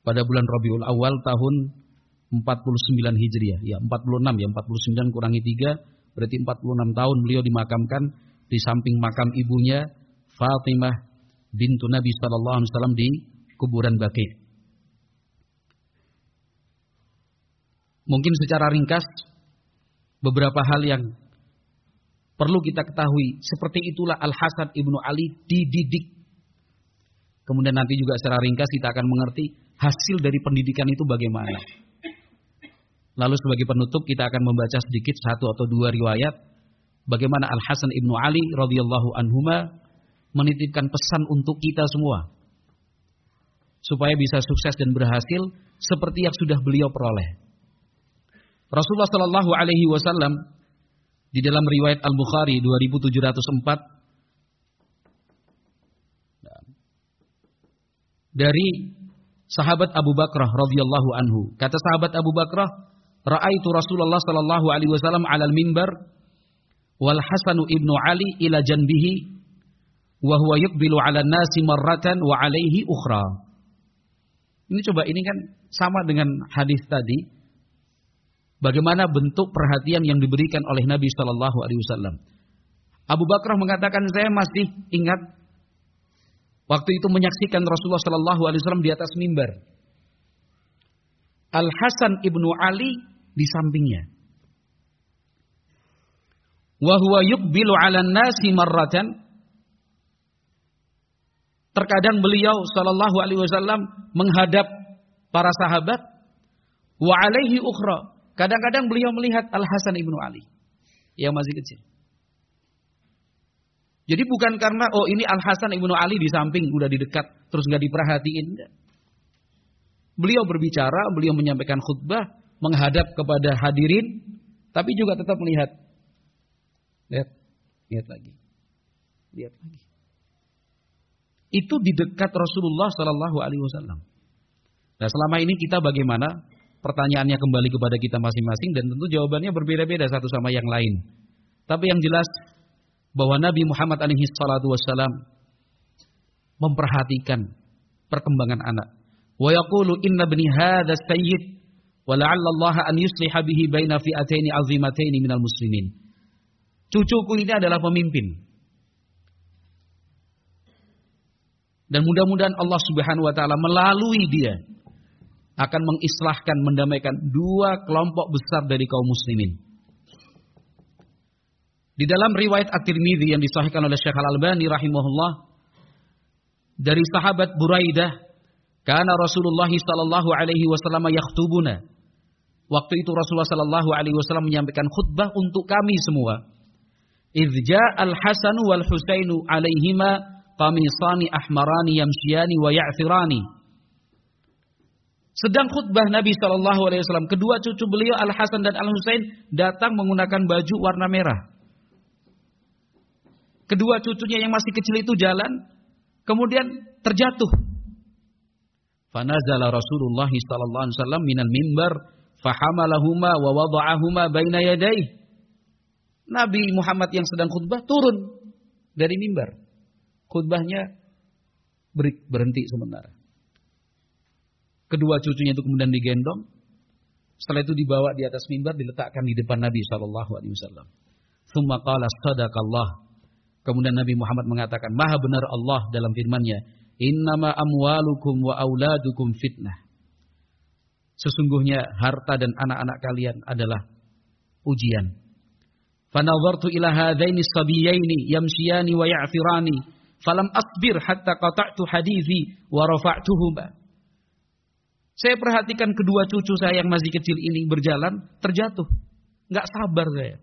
S1: pada bulan Rabiul Awal tahun 49 Hijriah. Ya 46 ya, 49 kurangi 3 berarti 46 tahun beliau dimakamkan di samping makam ibunya Fatimah bintu Nabi sallallahu alaihi wasallam di kuburan Baqi'. Mungkin secara ringkas beberapa hal yang perlu kita ketahui, seperti itulah Al Hasan ibnu Ali dididik. Kemudian nanti juga secara ringkas kita akan mengerti hasil dari pendidikan itu bagaimana. Lalu sebagai penutup kita akan membaca sedikit 1 atau 2 riwayat bagaimana Al Hasan ibnu Ali radhiyallahu anhuma menitipkan pesan untuk kita semua supaya bisa sukses dan berhasil seperti yang sudah beliau peroleh. Rasulullah Shallallahu Alaihi Wasallam di dalam riwayat Al-Bukhari 2704 dari sahabat Abu Bakrah radhiyallahu anhu. Kata sahabat Abu Bakrah, "Ra'aitu Rasulullah sallallahu alaihi wasallam 'alal mimbar wal Hasan ibnu Ali ila janbihi wa huwa yuqbilu 'alan nasi marratan wa 'alaihi ukhra." Ini kan sama dengan hadis tadi. Bagaimana bentuk perhatian yang diberikan oleh Nabi sallallahu alaihi wasallam. Abu Bakrah mengatakan, "Saya masih ingat waktu itu menyaksikan Rasulullah Shallallahu Alaihi Wasallam di atas mimbar. Al Hasan ibnu Ali di sampingnya. Wahwa yuqbilu 'alan nasi marratan. Terkadang beliau Shallallahu Alaihi Wasallam menghadap para sahabat. Wa 'alaihi ukhra. Kadang-kadang beliau melihat Al Hasan ibnu Ali yang masih kecil. Jadi bukan karena ini Al Hasan ibnu Ali di samping udah di dekat terus nggak diperhatiin. Beliau berbicara, beliau menyampaikan khutbah, menghadap kepada hadirin, tapi juga tetap melihat. Lihat lagi. Itu di dekat Rasulullah Shallallahu Alaihi Wasallam. Nah, selama ini kita bagaimana? Pertanyaannya kembali kepada kita masing-masing dan tentu jawabannya berbeda-beda satu sama yang lain. Tapi yang jelas bahwa Nabi Muhammad alaihi salatu wassalam memperhatikan perkembangan anak. Wa yaqulu inna ibni hadza sayyid wa la'alla Allah an yusliha bihi baina fi'ataini 'azimataini minal muslimin. Cucuku ini adalah pemimpin. Dan mudah-mudahan Allah Subhanahu wa taala melalui dia akan mengislahkan, mendamaikan dua kelompok besar dari kaum muslimin. Di dalam riwayat At-Tirmidzi yang disahihkan oleh Syekh Al-Albani rahimahullah dari sahabat Buraidah, kana Rasulullah sallallahu alaihi wasallam yakhtubuna. Waktu itu Rasulullah sallallahu alaihi wasallam menyampaikan khutbah untuk kami semua. Idz ja'al Hasan wal Husainu alaihima qamisani ahmarani yamshiyani wa ya'thirani. Sedang khutbah Nabi sallallahu alaihi wasallam, kedua cucu beliau Al Hasan dan Al Husain datang menggunakan baju warna merah. Kedua cucunya yang masih kecil itu jalan, kemudian terjatuh. Fanazala Rasulullah sallallahu alaihi wasallam minal mimbar fahamalahuma wa wada'ahuma baina yadayhi. Nabi Muhammad yang sedang khutbah turun dari mimbar. Khutbahnya berhenti sementara. Kedua cucunya itu kemudian digendong. Setelah itu dibawa di atas mimbar, diletakkan di depan Nabi sallallahu alaihi wasallam. Tsumma qala sadaqallah. Kemudian Nabi Muhammad mengatakan, maha benar Allah dalam firman-Nya, innama amwalukum wa auladukum fitnah. Sesungguhnya harta dan anak-anak kalian adalah ujian. Fanadhartu ila hadaini sabiyaini yamshiyani wa ya'thirani falam asbir hatta qata'tu hadithi wa rafa'tuhuma. Saya perhatikan kedua cucu saya yang masih kecil ini berjalan, terjatuh. Enggak sabar saya.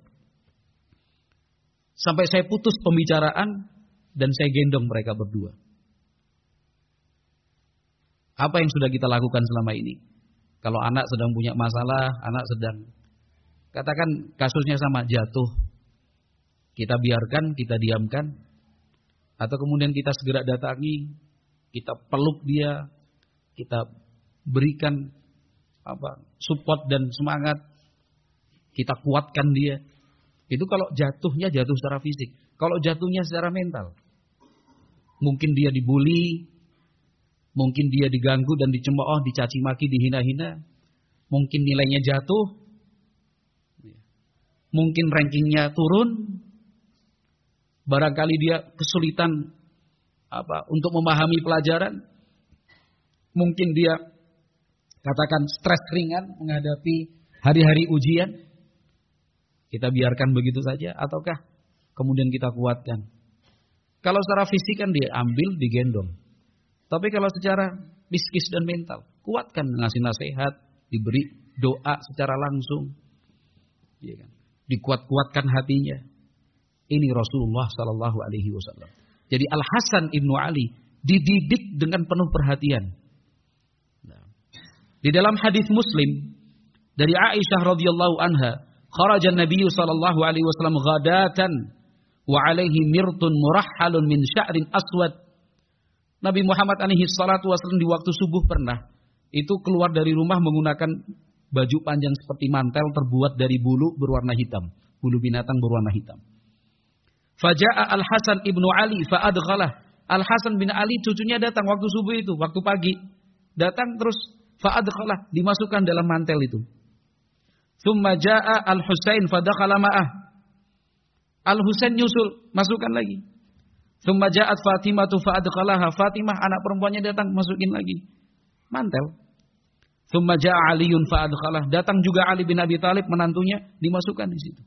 S1: Sampai saya putus pembicaraan dan saya gendong mereka berdua. Apa yang sudah kita lakukan selama ini? Kalau anak sedang punya masalah, anak sedang, katakan kasusnya sama, jatuh. Kita biarkan, kita diamkan. Atau kemudian kita segera datangi, kita peluk dia, kita berikan support dan semangat, kita kuatkan dia. Itu kalau jatuhnya jatuh secara fisik. Kalau jatuhnya secara mental, mungkin dia dibully, mungkin dia diganggu dan dicemooh, dicaci maki, dihina-hina, mungkin nilainya jatuh, mungkin rankingnya turun, barangkali dia kesulitan untuk memahami pelajaran, mungkin dia katakan stres ringan menghadapi hari-hari ujian. Kita biarkan begitu saja ataukah kemudian kita kuatkan? Kalau secara fisik kan dia ambil, digendong. Tapi kalau secara psikis dan mental, kuatkan, ngasih nasihat, diberi doa secara langsung. Ya kan? Dikuat-kuatkan hatinya. Ini Rasulullah sallallahu alaihi wasallam. Jadi Al-Hasan ibnu Ali dididik dengan penuh perhatian. Di dalam hadis Muslim dari Aisyah radhiyallahu anha, kharaja Nabi sallallahu alaihi wasallam ghadatan wa alaihi mirtun murahhalun min sya'rin aswad. Nabi Muhammad alaihi salatu wasallam di waktu subuh pernah itu keluar dari rumah menggunakan baju panjang seperti mantel terbuat dari bulu berwarna hitam, bulu binatang berwarna hitam. Faja'a Al-Hasan ibnu Ali fa'adghalah. Al-Hasan bin Ali cucunya datang waktu subuh itu, waktu pagi. Datang terus fa'adghalah, dimasukkan dalam mantel itu. Tsumma ja'a Al-Husain fadakhala ma'ah. Al-Husain nyusul, masukkan lagi. Tsumma ja'at Fatimah fa'adghalaha. Fatimah anak perempuannya datang, masukin lagi mantel. Tsumma ja'a Aliun fa'adghalah. Datang juga Ali bin Abi Thalib menantunya, dimasukkan di situ.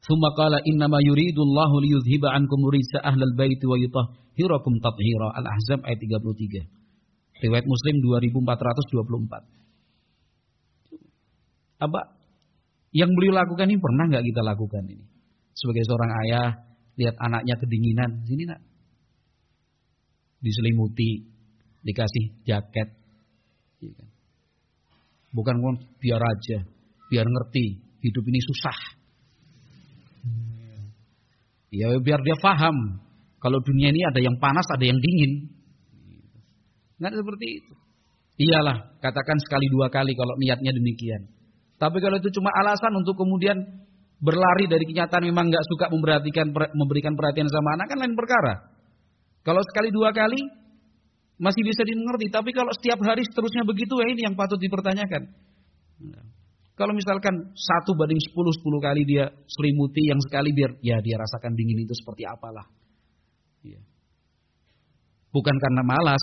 S1: Tsumma qala innama yuridullahu liyudhhiba ankum rijsa ahlal baiti wa yutahhirakum tathhira. Al-Ahzab ayat 33. Riwayat Muslim 2424. Apa yang beliau lakukan ini pernah nggak kita lakukan ini? Sebagai seorang ayah, lihat anaknya kedinginan, sini nak, diselimuti, dikasih jaket, bukan biar aja, biar ngerti hidup ini susah, ya biar dia paham kalau dunia ini ada yang panas, ada yang dingin, nggak seperti itu. Iyalah, katakan sekali dua kali kalau niatnya demikian. Tapi kalau itu cuma alasan untuk kemudian berlari dari kenyataan, memang nggak suka memberikan perhatian sama anak, kan lain perkara. Kalau sekali dua kali masih bisa dimengerti, tapi kalau setiap hari seterusnya begitu, ya ini yang patut dipertanyakan. Kalau misalkan 1:10 kali dia selimuti, yang sekali biar ya dia rasakan dingin itu seperti apalah. Bukan karena malas.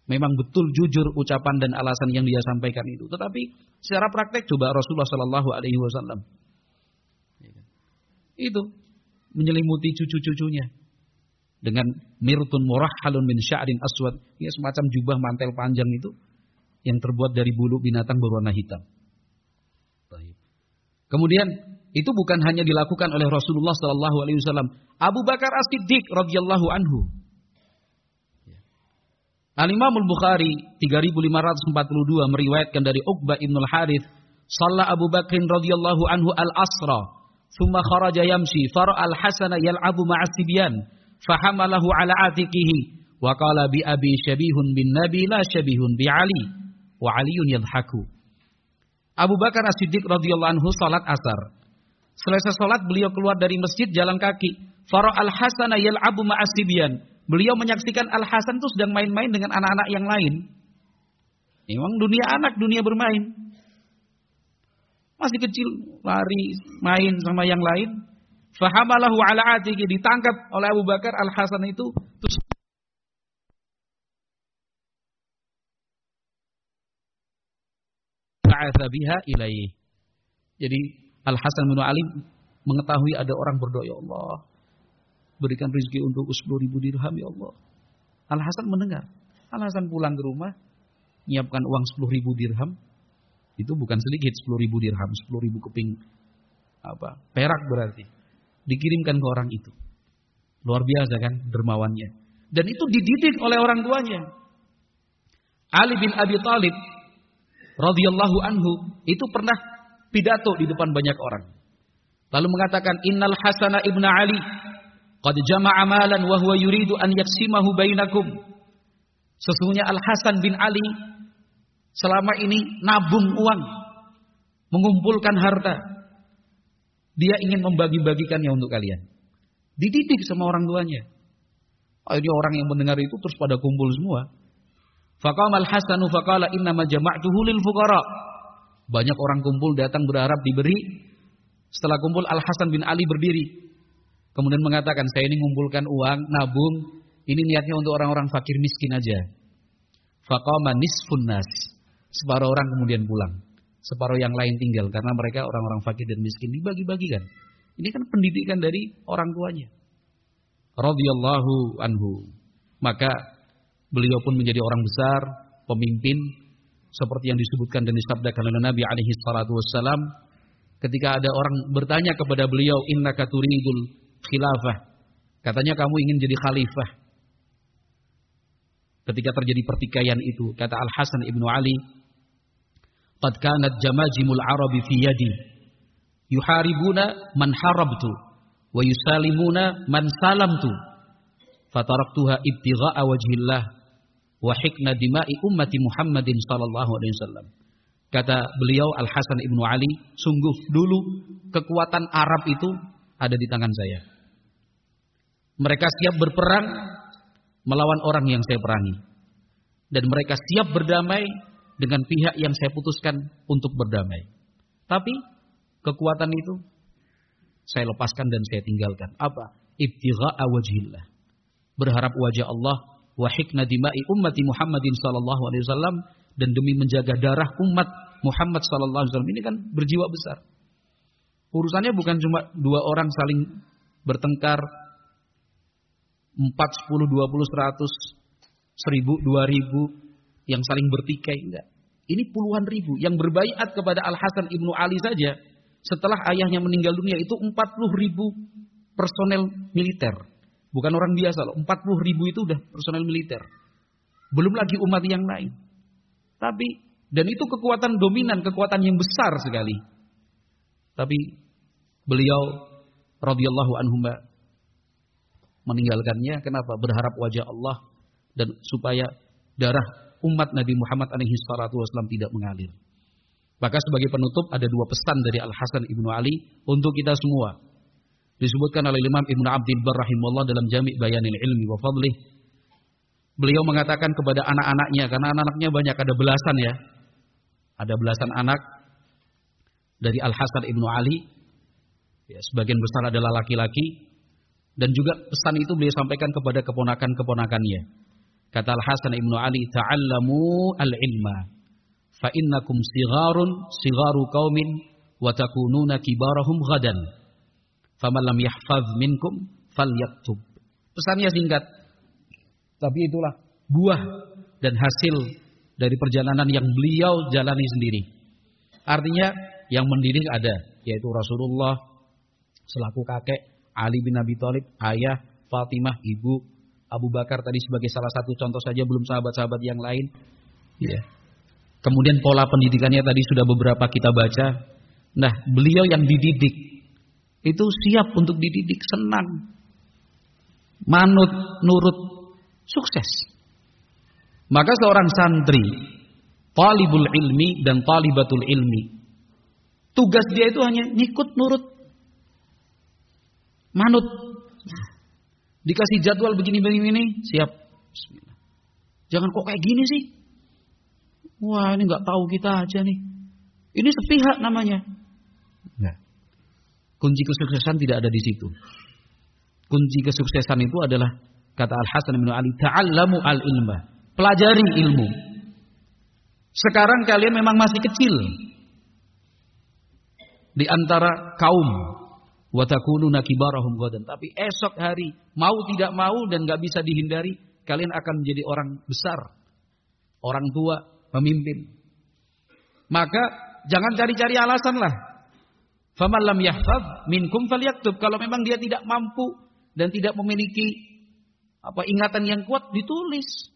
S1: Memang betul jujur ucapan dan alasan yang dia sampaikan itu. Tetapi secara praktek coba Rasulullah Shallallahu Alaihi Wasallam itu menyelimuti cucu-cucunya dengan mirtun murahhalun min sya'rin aswad, ya semacam jubah mantel panjang itu yang terbuat dari bulu binatang berwarna hitam. Kemudian itu bukan hanya dilakukan oleh Rasulullah Shallallahu Alaihi Wasallam. Abu Bakar As-Siddiq radhiyallahu anhu. Al-Imam Al-Bukhari 3542 meriwayatkan dari Uqbah ibn al-Harith, "Shalla Abu Bakrin radhiyallahu anhu al-asra, thumma kharaja yamshi, fara'a al-Hasan yal'abu ma'a sibyan, fahamalahu 'ala atiqihi, wa qala bi abi syabihun bin nabi la syabihun bi Ali, wa Aliun yadhaku." Abu Bakar As-Siddiq radhiyallahu anhu salat asar. Selesai salat beliau keluar dari masjid jalan kaki. Fara'a al-Hasan yal'abu ma'a sibyan. Beliau menyaksikan Al-Hasan itu sedang main-main dengan anak-anak yang lain. Memang dunia anak, dunia bermain. Masih kecil, lari, main sama yang lain. Fahamalahu ala atiqi, ditangkap oleh Abu Bakar Al-Hasan itu. Terus ba'atha biha ilaih. Jadi Al-Hasan bin Ali mengetahui ada orang berdoa, ya Allah, berikan rezeki untuk 10.000 dirham ya Allah. Al-Hasan mendengar. Al-Hasan pulang ke rumah, menyiapkan uang 10.000 dirham. Itu bukan sedikit, 10.000 dirham, 10.000 keping perak berarti. Dikirimkan ke orang itu. Luar biasa kan dermawannya. Dan itu dididik oleh orang tuanya. Ali bin Abi Thalib radhiyallahu anhu itu pernah pidato di depan banyak orang. Lalu mengatakan, "Innal Hasana ibn Ali qad jama'a malan wa huwa yuridu an yaksimahu bainakum." Sesungguhnya Al-Hasan bin Ali selama ini nabung uang, mengumpulkan harta. Dia ingin membagi-bagikannya untuk kalian. Dididik sama orang tuanya. Oh, ini orang yang mendengar itu terus pada kumpul semua. Faqama Al-Hasanu faqala innama jama'tuhu lil fuqara. Banyak orang kumpul datang berharap diberi. Setelah kumpul Al-Hasan bin Ali berdiri. Kemudian mengatakan, saya ini mengumpulkan uang, nabung, ini niatnya untuk orang-orang fakir miskin aja. Faqama nisfun nas. Separuh orang kemudian pulang. Separuh yang lain tinggal karena mereka orang-orang fakir dan miskin, dibagi-bagikan. Ini kan pendidikan dari orang tuanya. Radhiyallahu anhu. Maka beliau pun menjadi orang besar, pemimpin seperti yang disebutkan dan disabdakan oleh Nabi alaihi salatu wassalam. Ketika ada orang bertanya kepada beliau, innaka turidul khilafah. Katanya kamu ingin jadi khalifah. Ketika terjadi pertikaian itu, kata Al-Hasan Ibnu Ali, "Qad kanat jamajimul Arabi fi yadi, yuharibuna man harabtu, wa yusalimuna man salamtu, fataraktuha ibtigha'a wajhillah, wa hikna dima'i ummati Muhammadin sallallahu alaihi wasallam." Kata beliau Al-Hasan Ibnu Ali, sungguh dulu kekuatan Arab itu ada di tangan saya. Mereka siap berperang melawan orang yang saya perangi. Dan mereka siap berdamai dengan pihak yang saya putuskan untuk berdamai. Tapi kekuatan itu saya lepaskan dan saya tinggalkan. Apa? Ibtigha'a wajhillah. Berharap wajah Allah, wa hikna dima'i ummati Muhammadin sallallahu alaihi wasallam, dan demi menjaga darah umat Muhammad sallallahu alaihi wasallam. Ini kan berjiwa besar. Urusannya bukan cuma dua orang saling bertengkar, 4, 10, 20, 100, 1000, 2000 yang saling bertikai, enggak. Ini puluhan ribu yang berbaiat kepada Al-Hasan Ibnu Ali saja setelah ayahnya meninggal dunia itu 40.000 personel militer. Bukan orang biasa loh, 40.000 itu udah personel militer. Belum lagi umat yang lain. Tapi dan itu kekuatan dominan, kekuatan yang besar sekali. Tapi beliau radhiyallahu anhu meninggalkannya. Kenapa? Berharap wajah Allah dan supaya darah umat Nabi Muhammad alaihi salatu wasallam tidak mengalir. Maka sebagai penutup ada dua pesan dari Al-Hasan Ibnu Ali untuk kita semua. Disebutkan oleh Imam Ibnu Abdul Barr rahimahullah dalam Jami' Bayanil Ilmi wa Fadlih. Beliau mengatakan kepada anak-anaknya, karena anak-anaknya banyak, ada belasan ya. Ada belasan anak dari Al-Hasan Ibnu Ali. Ya, sebagian besar adalah laki-laki. Dan juga pesan itu beliau sampaikan kepada keponakan-keponakannya. Kata Al-Hasan Ibnu Ali, "Ta'allamu al-ilma, fa innakum sigharu qaumin wa takununa kibarahum ghadan. Faman lam yahfaz minkum falyaktub." Pesannya singkat, tapi itulah buah dan hasil dari perjalanan yang beliau jalani sendiri. Artinya yang mendidik ada, yaitu Rasulullah selaku kakek, Ali bin Abi Thalib, ayah, Fatimah, ibu, Abu Bakar tadi sebagai salah satu contoh saja, belum sahabat-sahabat yang lain. Ya. Kemudian pola pendidikannya tadi sudah beberapa kita baca. Nah, beliau yang dididik itu siap untuk dididik, senang, manut, nurut, sukses. Maka seorang santri, talibul ilmi dan talibatul ilmi, tugas dia itu hanya ngikut, nurut, manut. Dikasih jadwal begini-begini, siap. Bismillah. Jangan kok kayak gini sih. Wah, ini nggak tahu kita aja nih. Ini sepihak namanya. Nah, kunci kesuksesan tidak ada di situ. Kunci kesuksesan itu adalah kata Al-Hasan bin Ali, "Ta'allamu al-ilma." Pelajari ilmu. Sekarang kalian memang masih kecil di antara kaum. Wa takununa kibarahum ghadan. Tapi esok hari, mau tidak mau dan gak bisa dihindari, kalian akan menjadi orang besar, orang tua, pemimpin. Maka jangan cari-cari alasan lah. Faman lam yahfaz minkum falyaktub. Kalau memang dia tidak mampu dan tidak memiliki ingatan yang kuat, ditulis.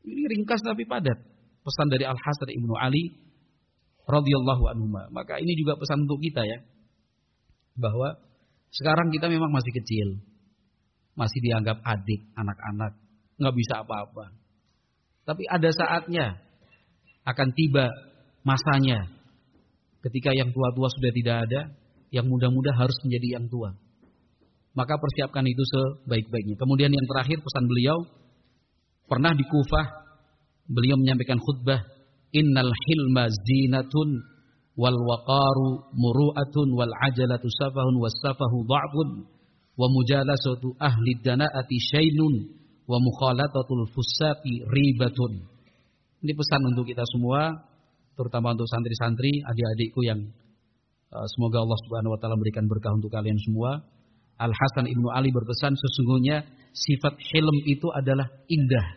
S1: Ini ringkas tapi padat. Pesan dari Al-Hasan Ibnu Ali radhiyallahu anhu. Maka ini juga pesan untuk kita ya. Bahwa sekarang kita memang masih kecil, masih dianggap adik, anak-anak, nggak bisa apa-apa. Tapi ada saatnya akan tiba masanya ketika yang tua-tua sudah tidak ada, yang muda-muda harus menjadi yang tua. Maka persiapkan itu sebaik-baiknya. Kemudian yang terakhir pesan beliau, pernah di Kufah beliau menyampaikan khutbah, "Innal hilma zinatun wal waqaru muru'atun wal ajalatu safahun was safahu dha'fun wa mujalasatu ahli dana'ati syainun wa mukhalatatul fusaqi ribatun." Ini pesan untuk kita semua, terutama untuk santri-santri, adik-adikku yang semoga Allah Subhanahu wa taala berikan berkah untuk kalian semua. Al-Hasan Ibnu Ali berpesan, sesungguhnya sifat hilm itu adalah indah.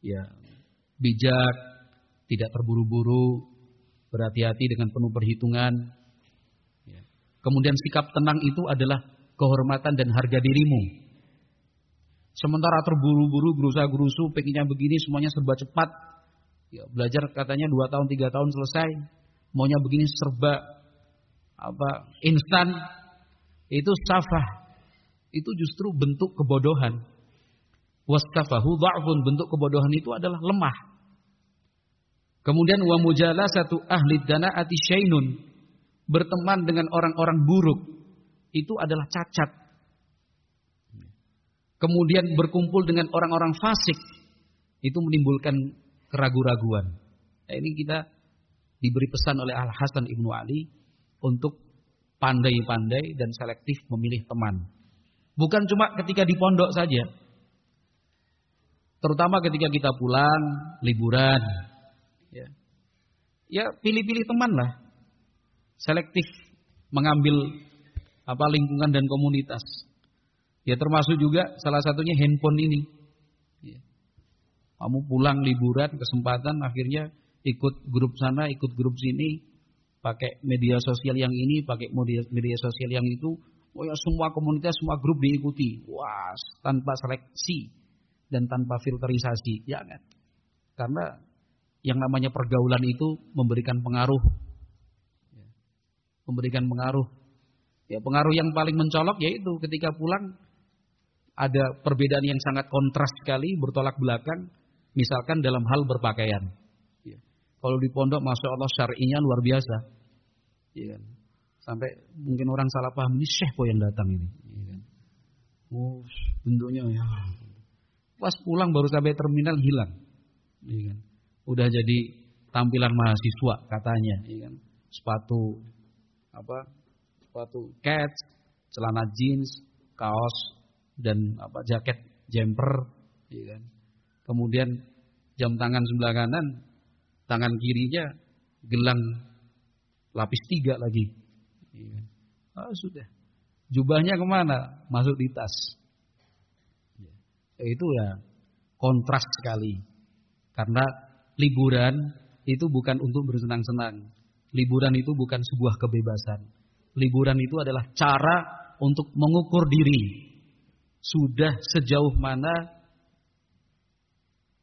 S1: Ya, bijak, tidak terburu-buru, berhati-hati dengan penuh perhitungan. Ya. Kemudian sikap tenang itu adalah kehormatan dan harga dirimu. Sementara terburu-buru, gerusa-gerusu, pengennya begini, semuanya serba cepat. Ya, belajar katanya 2 tahun, 3 tahun selesai. Maunya begini serba instan. Itu safah. Itu justru bentuk kebodohan. Waskafahu dha'fun, bentuk kebodohan itu adalah lemah. Kemudian wa mujalasatu ahli dana'ati syainun, berteman dengan orang-orang buruk itu adalah cacat. Kemudian berkumpul dengan orang-orang fasik itu menimbulkan keraguan-raguan. Nah, ini kita diberi pesan oleh Al-Hasan Ibnu Ali untuk pandai-pandai dan selektif memilih teman. Bukan cuma ketika di pondok saja. Terutama ketika kita pulang, liburan. Ya pilih-pilih teman lah. Selektif mengambil lingkungan dan komunitas. Ya termasuk juga salah satunya handphone ini. Ya. Kamu pulang liburan, kesempatan akhirnya ikut grup sana, ikut grup sini, pakai media sosial yang ini, pakai media sosial yang itu. Oh ya semua komunitas, semua grup diikuti. Wah, tanpa seleksi dan tanpa filterisasi. Jangan. Karena yang namanya pergaulan itu memberikan pengaruh. Ya. Memberikan pengaruh. Ya, pengaruh yang paling mencolok yaitu ketika pulang ada perbedaan yang sangat kontras sekali, bertolak belakang, misalkan dalam hal berpakaian. Ya. Kalau di pondok, masya Allah syar'inya luar biasa. Ya. Sampai mungkin orang salah paham, ini syekh kok yang datang ini. Ya. Oh, bentuknya ya. Pas pulang baru sampai terminal hilang. Ya. Udah jadi tampilan mahasiswa katanya. Ya. Sepatu kets, celana jeans, kaos, dan jaket jumper, ya kan. Kemudian jam tangan sebelah kanan, tangan kirinya gelang lapis 3 lagi. Ya kan. Sudah. Jubahnya kemana? Masuk di tas. Itu ya kontras sekali. Karena liburan itu bukan untuk bersenang-senang. Liburan itu bukan sebuah kebebasan. Liburan itu adalah cara untuk mengukur diri. Sudah sejauh mana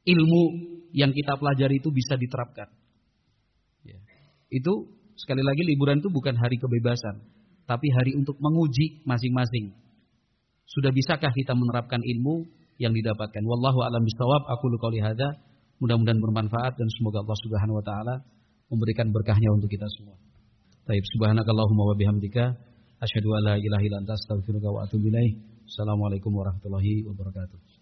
S1: ilmu yang kita pelajari itu bisa diterapkan. Ya. Itu sekali lagi liburan itu bukan hari kebebasan, tapi hari untuk menguji masing-masing. Sudah bisakah kita menerapkan ilmu yang didapatkan? Wallahu a'lam bishawab. Aqulu qouli hadza, mudah-mudahan bermanfaat dan semoga Allah Subhanahu wa taala memberikan berkahnya untuk kita semua. Baik, subhanakallahumma wa bihamdika asyhadu an la ilaha illa anta astaghfiruka wa atubu ilaik. Assalamualaikum warahmatullahi wabarakatuh.